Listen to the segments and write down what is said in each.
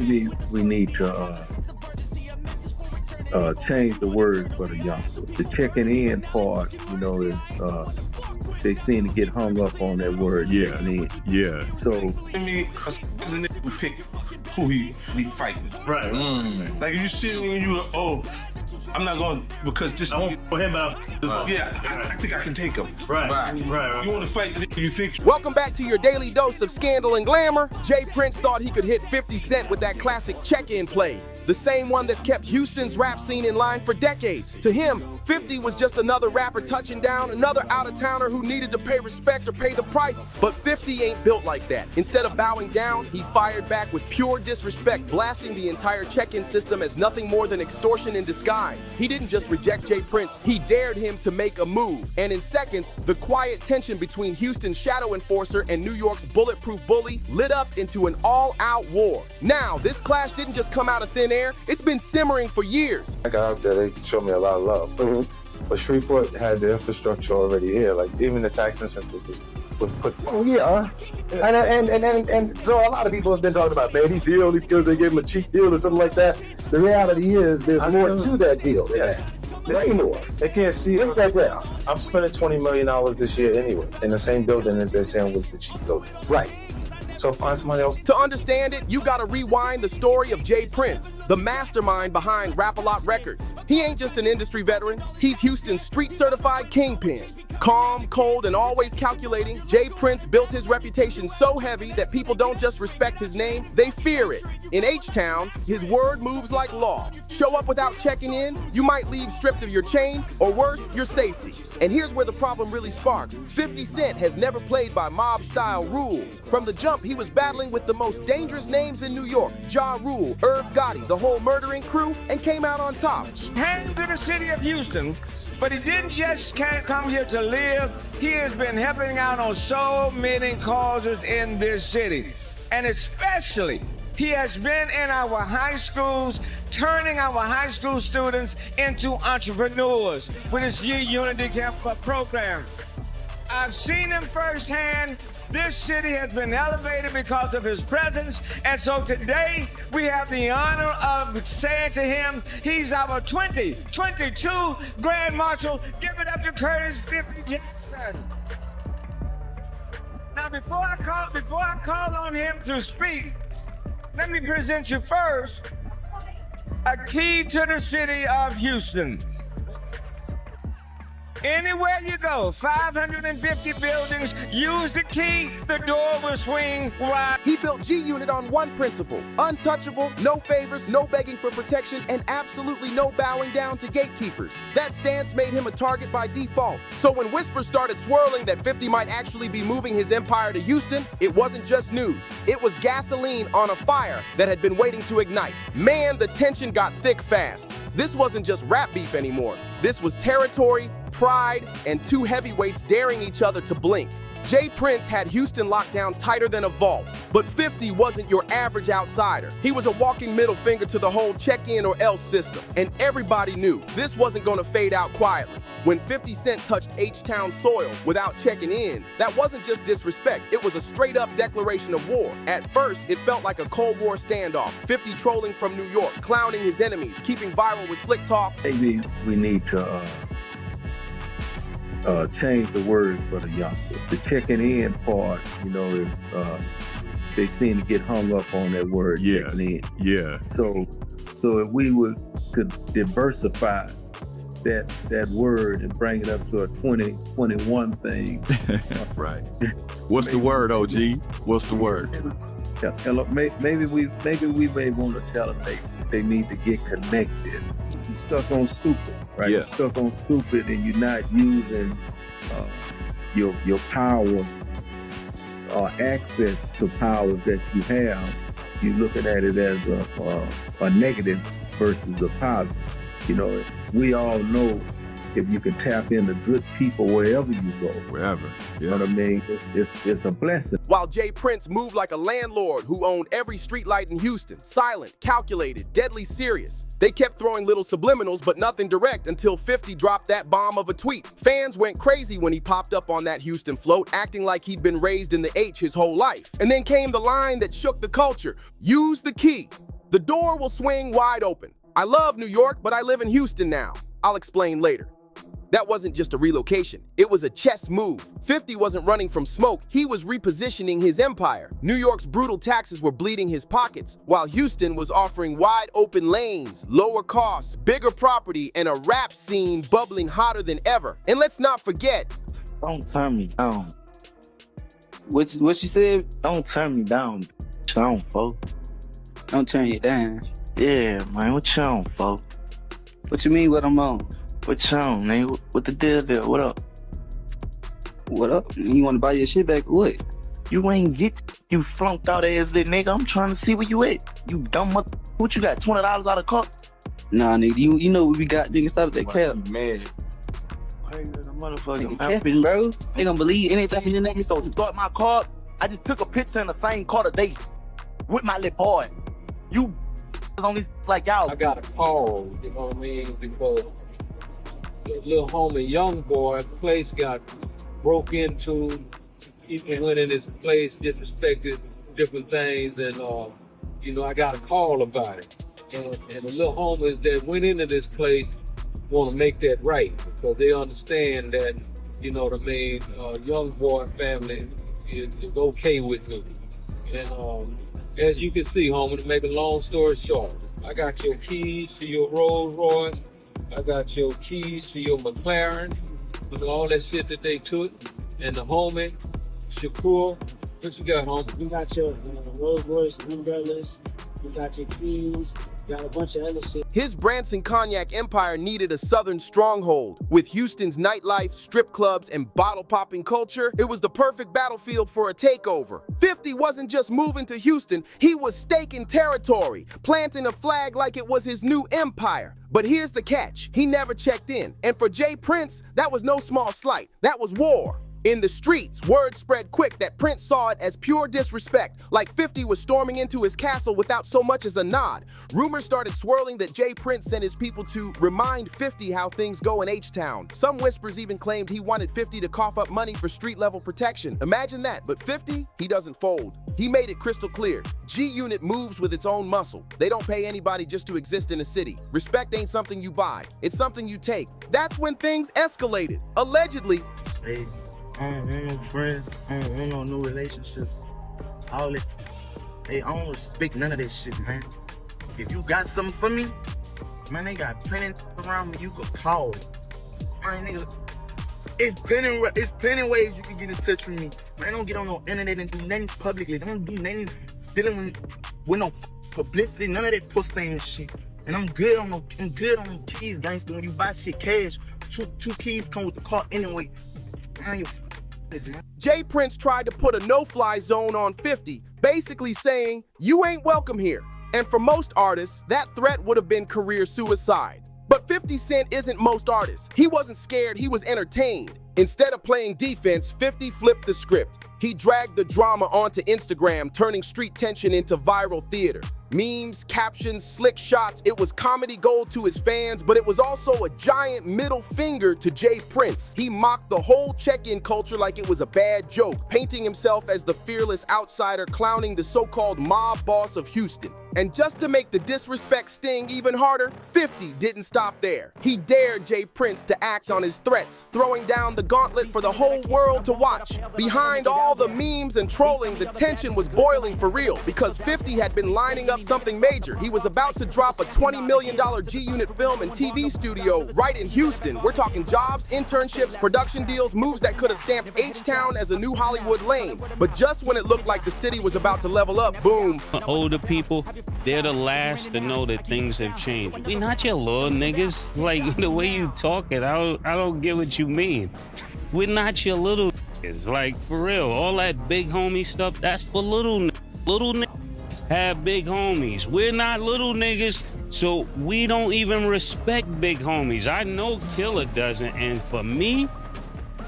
maybe we need to change the word for the youngsters. The checking in part, is they seem to get hung up on that word. Checking in. Yeah. So I mean, we pick who he fighting. Right. Like if you see and you I'm not going because this. I won't for him out. Yeah, I think I can take him. Right. You want to fight? You think? Welcome back to your daily dose of scandal and glamour. Jay Prince thought he could hit 50 Cent with that classic check-in play. The same one that's kept Houston's rap scene in line for decades. To him, 50 was just another rapper touching down, another out-of-towner who needed to pay respect or pay the price. But 50 ain't built like that. Instead of bowing down, he fired back with pure disrespect, blasting the entire check-in system as nothing more than extortion in disguise. He didn't just reject Jay Prince, he dared him to make a move. And in seconds, the quiet tension between Houston's shadow enforcer and New York's bulletproof bully lit up into an all-out war. Now, this clash didn't just come out of thin air. It's been simmering for years. I got out there, they showed me a lot of love. But Shreveport had the infrastructure already here. Like even the tax incentive was put. Oh yeah, and so a lot of people have been talking about, man, he's here only because they gave him a cheap deal or something like that. The reality is there's more to that deal. Yeah. Way more. They can't see it. That way. I'm spending $20 million this year anyway in the same building that they're saying was the cheap building. Right. So find somebody else. To understand it, you gotta rewind the story of Jay Prince, the mastermind behind Rap-A-Lot Records. He ain't just an industry veteran, he's Houston's street-certified kingpin. Calm, cold, and always calculating, Jay Prince built his reputation so heavy that people don't just respect his name, they fear it. In H-Town, his word moves like law. Show up without checking in, you might leave stripped of your chain, or worse, your safety. And here's where the problem really sparks. 50 Cent has never played by mob-style rules. From the jump, he was battling with the most dangerous names in New York. Ja Rule, Irv Gotti, the whole murdering crew, and came out on top. Came to the city of Houston, but he didn't just come here to live. He has been helping out on so many causes in this city. And especially, he has been in our high schools, turning our high school students into entrepreneurs with his Unity Camp program. I've seen him firsthand. This city has been elevated because of his presence. And so today, we have the honor of saying to him, he's our 2022 Grand Marshal. Give it up to Curtis 50 Jackson. Now, before I call on him to speak, let me present you first a key to the city of Houston. Anywhere you go, 550 buildings, use the key, the door will swing wide. He built G-Unit on one principle: untouchable, no favors, no begging for protection, and absolutely no bowing down to gatekeepers. That stance made him a target by default. So when whispers started swirling that 50 might actually be moving his empire to Houston, it wasn't just news. It was gasoline on a fire that had been waiting to ignite. Man, the tension got thick fast. This wasn't just rap beef anymore. This was territory, pride, and two heavyweights daring each other to blink. Jay Prince had Houston locked down tighter than a vault, but 50 wasn't your average outsider. He was a walking middle finger to the whole check-in or else system, and everybody knew this wasn't gonna fade out quietly. When 50 Cent touched H-Town soil without checking in, that wasn't just disrespect, it was a straight-up declaration of war. At first, it felt like a Cold War standoff, 50 trolling from New York, clowning his enemies, keeping viral with slick talk. maybe we need to change the word for the youngsters. The checking in part, is they seem to get hung up on that word checking in. Yeah. So if we could diversify that word and bring it up to a 2021 thing. Right. What's the word, OG? What's the word? Maybe we may want to tell them they need to get connected. You're stuck on stupid, right? Yeah. You're stuck on stupid and you're not using your power or access to powers that you have. You're looking at it as a negative versus a positive. We all know if you can tap into good people wherever you go. Wherever. You know what I mean? It's a blessing. While Jay Prince moved like a landlord who owned every streetlight in Houston, silent, calculated, deadly serious. They kept throwing little subliminals, but nothing direct until 50 dropped that bomb of a tweet. Fans went crazy when he popped up on that Houston float, acting like he'd been raised in the H his whole life. And then came the line that shook the culture: use the key. The door will swing wide open. I love New York, but I live in Houston now. I'll explain later. That wasn't just a relocation. It was a chess move. 50 wasn't running from smoke. He was repositioning his empire. New York's brutal taxes were bleeding his pockets, while Houston was offering wide open lanes, lower costs, bigger property, and a rap scene bubbling hotter than ever. And let's not forget, don't turn me down. What you said? Don't turn me down. What you on, folks? Don't turn you down. Yeah, man. What you on, folks? What you mean what I'm on? What you on, man? What the deal there? What up? What up? You want to buy your shit back? What? You ain't get you flunked out ass little nigga. I'm trying to see where you at. You dumb mother. What you got? $20 out of car? Nah, nigga. You know what we got? Nigga, stop that cap. Man. Motherfucking capping, bro. They gonna believe anything in your nigga. So to start my car, I just took a picture in the same car today with my little boy. You on this like y'all. I got a call, you know what I mean, because the little homie young boy place got broke into. People went in his place, disrespected different things, and you know, I got a call about it. And the little homies that went into this place want to make that right, because they understand that, you know what I mean, young boy family is okay with me. And as you can see, homie, to make a long story short, I got your keys to your Rolls Royce, I got your keys to your McLaren, with all that shit that they took, and the homie, Shakur, what you got, homie? We got your Rolls Royce umbrellas, we got your keys, got a bunch of other shit. His Branson Cognac empire needed a southern stronghold. With Houston's nightlife, strip clubs, and bottle-popping culture, it was the perfect battlefield for a takeover. 50 wasn't just moving to Houston, he was staking territory, planting a flag like it was his new empire. But here's the catch, he never checked in. And for Jay Prince, that was no small slight, that was war. In the streets, word spread quick that Prince saw it as pure disrespect, like 50 was storming into his castle without so much as a nod. Rumors started swirling that Jay Prince sent his people to remind 50 how things go in H-Town. Some whispers even claimed he wanted 50 to cough up money for street-level protection. Imagine that, but 50, he doesn't fold. He made it crystal clear. G-Unit moves with its own muscle. They don't pay anybody just to exist in a city. Respect ain't something you buy, it's something you take. That's when things escalated. Allegedly, hey. I don't want no friends, I don't want no new relationships. All that. Hey, I don't respect none of that shit, man. If you got something for me, man, they got plenty around me you could call. Man, nigga, it's plenty ways you can get in touch with me. Man, don't get on no internet and do nothing publicly. Don't do nothing dealing with no publicity, none of that pussy and shit. And I'm good on the keys, gangster. When you buy shit cash, two keys come with the car anyway. Man, Jay Prince tried to put a no-fly zone on 50, basically saying, you ain't welcome here. And for most artists, that threat would have been career suicide. But 50 Cent isn't most artists. He wasn't scared, he was entertained. Instead of playing defense, 50 flipped the script. He dragged the drama onto Instagram, turning street tension into viral theater. Memes, captions, slick shots, it was comedy gold to his fans, but it was also a giant middle finger to Jay Prince. He mocked the whole check-in culture like it was a bad joke, painting himself as the fearless outsider, clowning the so-called mob boss of Houston. And just to make the disrespect sting even harder, 50 didn't stop there. He dared Jay Prince to act on his threats, throwing down the gauntlet for the whole world to watch. Behind all the memes and trolling, the tension was boiling for real, because 50 had been lining up something major. He was about to drop a $20 million G-Unit film and TV studio right in Houston. We're talking jobs, internships, production deals, moves that could have stamped H-Town as a new Hollywood lane. But just when it looked like the city was about to level up, boom. Older people, they're the last to know that things have changed. We not your little niggas. Like, the way you talking, I don't get what you mean. We're not your little niggas. Like, for real, all that big homie stuff, that's for little niggas. Little niggas have big homies. We're not little niggas, so we don't even respect big homies. I know Killer doesn't, and for me,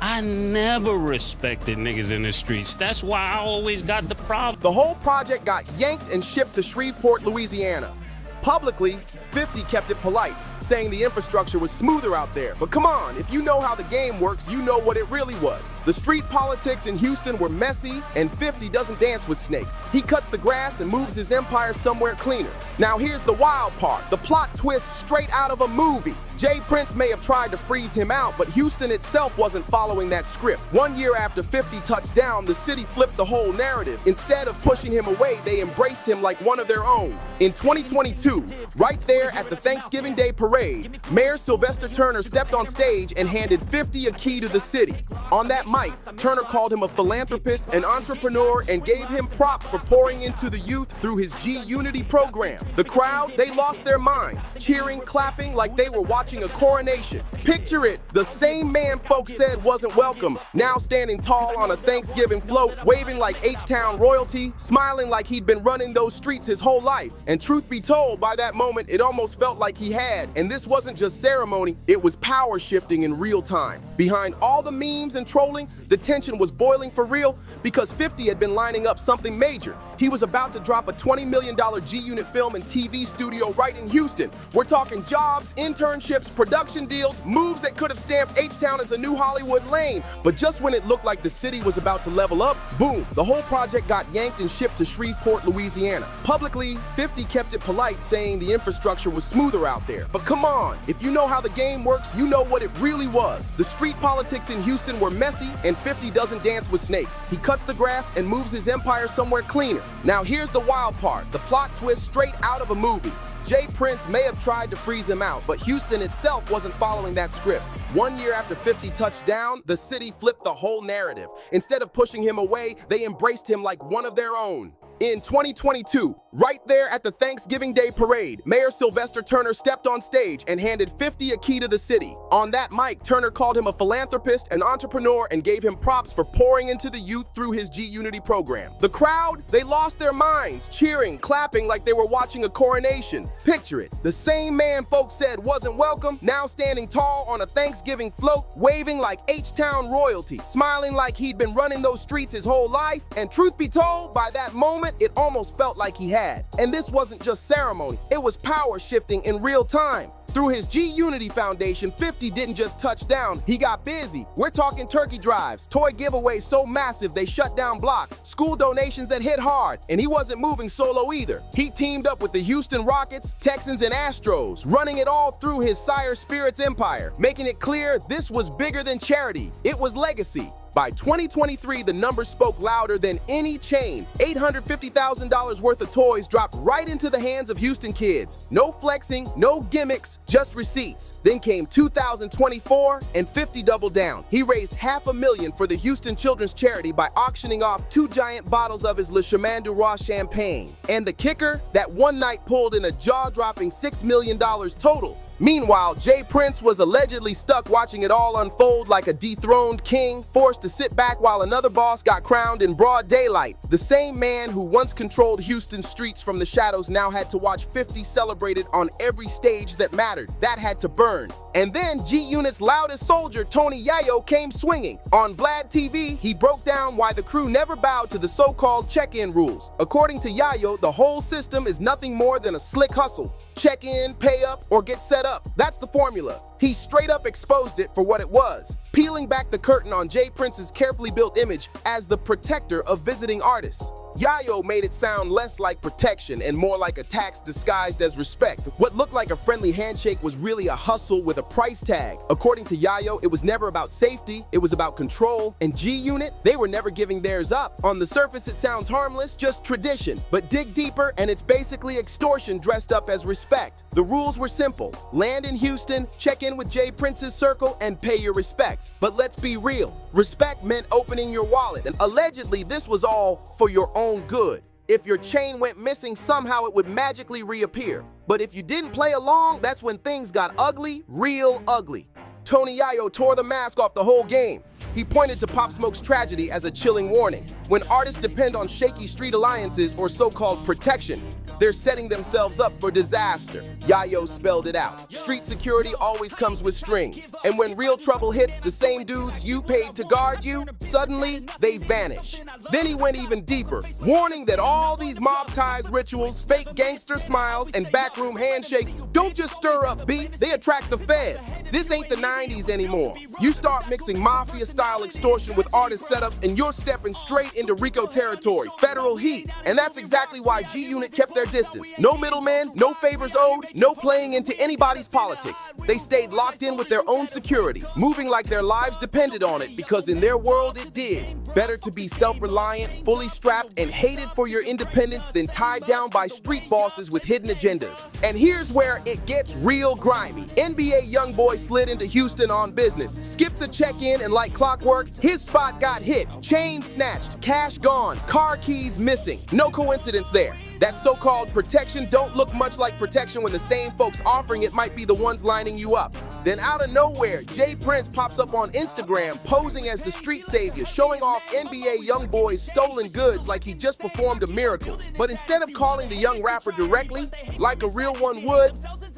I never respected niggas in the streets. That's why I always got the problem. The whole project got yanked and shipped to Shreveport, Louisiana. Publicly, 50 kept it polite. saying the infrastructure was smoother out there. But come on, if you know how the game works, you know what it really was. The street politics in Houston were messy, and 50 doesn't dance with snakes. He cuts the grass and moves his empire somewhere cleaner. Now here's the wild part, the plot twist straight out of a movie. Jay Prince may have tried to freeze him out, but Houston itself wasn't following that script. 1 year after 50 touched down, the city flipped the whole narrative. Instead of pushing him away, they embraced him like one of their own. In 2022, right there at the Thanksgiving Day parade, Mayor Sylvester Turner stepped on stage and handed 50 a key to the city. On that mic, Turner called him a philanthropist, an entrepreneur, and gave him props for pouring into the youth through his G-Unity program. The crowd, they lost their minds, cheering, clapping like they were watching a coronation. Picture it, the same man folks said wasn't welcome, now standing tall on a Thanksgiving float, waving like H-Town royalty, smiling like he'd been running those streets his whole life. And truth be told, by that moment, it almost felt like he had. And this wasn't just ceremony, it was power shifting in real time. Behind all the memes and trolling, the tension was boiling for real because 50 had been lining up something major. He was about to drop a $20 million G-Unit film and TV studio right in Houston. We're talking jobs, internships, production deals, moves that could have stamped H-Town as a new Hollywood lane. But just when it looked like the city was about to level up, boom, the whole project got yanked and shipped to Shreveport, Louisiana. Publicly, 50 kept it polite, saying the infrastructure was smoother out there. But come on, if you know how the game works, you know what it really was. The street politics in Houston were messy, and 50 doesn't dance with snakes. He cuts the grass and moves his empire somewhere cleaner. Now here's the wild part, the plot twist straight out of a movie. Jay Prince may have tried to freeze him out, but Houston itself wasn't following that script. 1 year after 50 touched down, the city flipped the whole narrative. Instead of pushing him away, they embraced him like one of their own. In 2022, right there at the Thanksgiving Day parade, Mayor Sylvester Turner stepped on stage and handed 50 a key to the city. On that mic, Turner called him a philanthropist, an entrepreneur, and gave him props for pouring into the youth through his G-Unity program. The crowd, they lost their minds, cheering, clapping like they were watching a coronation. Picture it, the same man folks said wasn't welcome, now standing tall on a Thanksgiving float, waving like H-Town royalty, smiling like he'd been running those streets his whole life, and truth be told, by that moment, it almost felt like he had. And this wasn't just ceremony, it was power shifting in real time. Through his G-Unity Foundation, 50 didn't just touch down, he got busy. We're talking turkey drives, toy giveaways so massive they shut down blocks, school donations that hit hard, and he wasn't moving solo either. He teamed up with the Houston Rockets, Texans, and Astros, running it all through his Sire Spirits empire, making it clear this was bigger than charity, it was legacy. By 2023, the numbers spoke louder than any chain. $850,000 worth of toys dropped right into the hands of Houston kids. No flexing, no gimmicks, just receipts. Then came 2024, and 50 doubled down. He raised $500,000 for the Houston Children's Charity by auctioning off 2 giant bottles of his Le Chemin du Roi champagne. And the kicker, that one night pulled in a jaw-dropping $6 million total. Meanwhile, Jay Prince was allegedly stuck watching it all unfold like a dethroned king, forced to sit back while another boss got crowned in broad daylight. The same man who once controlled Houston's streets from the shadows now had to watch 50 celebrated on every stage that mattered. That had to burn. And then G-Unit's loudest soldier, Tony Yayo, came swinging. On Vlad TV, he broke down why the crew never bowed to the so-called check-in rules. According to Yayo, the whole system is nothing more than a slick hustle. Check in, pay up, or get set up. That's the formula. He straight up exposed it for what it was, peeling back the curtain on Jay Prince's carefully built image as the protector of visiting artists. Yayo made it sound less like protection and more like a tax disguised as respect. What looked like a friendly handshake was really a hustle with a price tag. According to Yayo, it was never about safety, it was about control. And G-Unit, they were never giving theirs up. On the surface, it sounds harmless, just tradition. But dig deeper, and it's basically extortion dressed up as respect. The rules were simple. Land in Houston, check in with Jay Prince's circle, and pay your respects. But let's be real. Respect meant opening your wallet, and allegedly this was all for your own good. If your chain went missing, somehow it would magically reappear. But if you didn't play along, that's when things got ugly, real ugly. Tony Yayo tore the mask off the whole game. He pointed to Pop Smoke's tragedy as a chilling warning. When artists depend on shaky street alliances or so-called protection, they're setting themselves up for disaster. Yayo spelled it out. Street security always comes with strings. And when real trouble hits, the same dudes you paid to guard you, suddenly they vanish. Then he went even deeper, warning that all these mob ties rituals, fake gangster smiles, and backroom handshakes don't just stir up beef, they attract the feds. This ain't the 90s anymore. You start mixing mafia-style extortion with artist setups and you're stepping straight into Rico territory, federal heat. And that's exactly why G-Unit kept their distance. No middlemen, no favors owed, no playing into anybody's politics. They stayed locked in with their own security, moving like their lives depended on it because in their world it did. Better to be self-reliant, fully strapped, and hated for your independence than tied down by street bosses with hidden agendas. And here's where it gets real grimy. NBA YoungBoy slid into Houston on business, skipped the check-in, and like clockwork, his spot got hit. Chain snatched, cash gone, car keys missing. No coincidence there. That so-called protection don't look much like protection when the same folks offering it might be the ones lining you up. Then out of nowhere, Jay Prince pops up on Instagram posing as the street savior, showing off NBA YoungBoy's stolen goods like he just performed a miracle. But instead of calling the young rapper directly, like a real one would,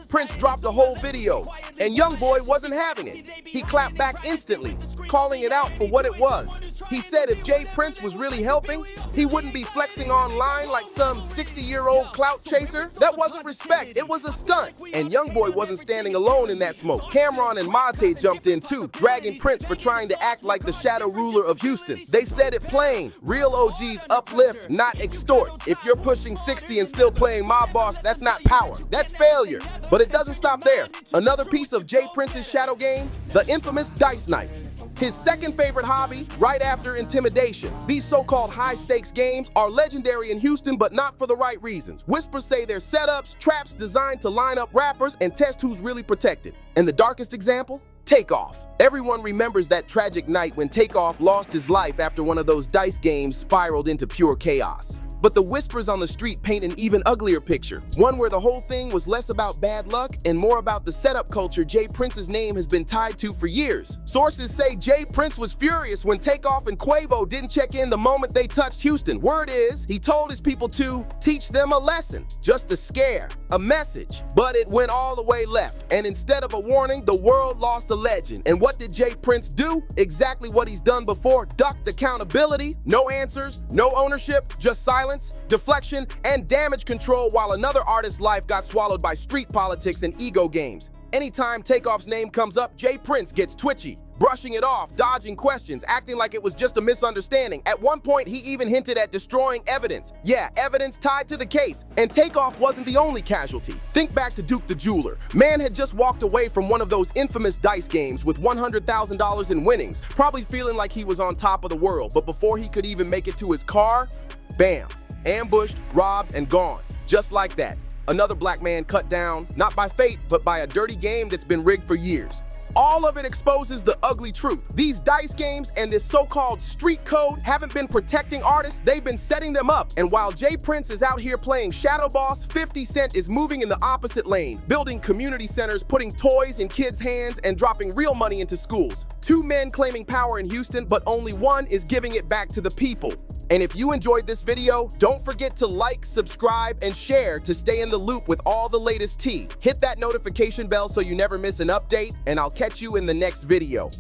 Prince dropped a whole video, and YoungBoy wasn't having it. He clapped back instantly, calling it out for what it was. He said if Jay Prince was really helping, he wouldn't be flexing online like some 60-year-old clout chaser. That wasn't respect, it was a stunt. And YoungBoy wasn't standing alone in that smoke. Cameron and Monte jumped in too, dragging Prince for trying to act like the shadow ruler of Houston. They said it plain, real OGs uplift, not extort. If you're pushing 60 and still playing mob boss, that's not power, that's failure. But it doesn't stop there. Another piece of Jay Prince's shadow game, the infamous dice nights. His second favorite hobby, right after intimidation. These so-called high-stakes games are legendary in Houston, but not for the right reasons. Whispers say they're setups, traps designed to line up rappers and test who's really protected. And the darkest example? Takeoff. Everyone remembers that tragic night when Takeoff lost his life after one of those dice games spiraled into pure chaos. But the whispers on the street paint an even uglier picture, one where the whole thing was less about bad luck and more about the setup culture Jay Prince's name has been tied to for years. Sources say Jay Prince was furious when Takeoff and Quavo didn't check in the moment they touched Houston. Word is, he told his people to teach them a lesson, just a scare, a message. But it went all the way left, and instead of a warning, the world lost a legend. And what did Jay Prince do? Exactly what he's done before, ducked accountability, no answers, no ownership, just silence, deflection, and damage control while another artist's life got swallowed by street politics and ego games. Anytime Takeoff's name comes up, Jay Prince gets twitchy, brushing it off, dodging questions, acting like it was just a misunderstanding. At one point, he even hinted at destroying evidence. Yeah, evidence tied to the case. And Takeoff wasn't the only casualty. Think back to Duke the Jeweler. Man had just walked away from one of those infamous dice games with $100,000 in winnings, probably feeling like he was on top of the world. But before he could even make it to his car, bam. Ambushed, robbed, and gone. Just like that. Another black man cut down, not by fate, but by a dirty game that's been rigged for years. All of it exposes the ugly truth. These dice games and this so-called street code haven't been protecting artists, they've been setting them up. And while Jay Prince is out here playing Shadow Boss, 50 Cent is moving in the opposite lane, building community centers, putting toys in kids' hands, and dropping real money into schools. Two men claiming power in Houston, but only one is giving it back to the people. And if you enjoyed this video, don't forget to like, subscribe, and share to stay in the loop with all the latest tea. Hit that notification bell so you never miss an update, and I'll catch you in the next video.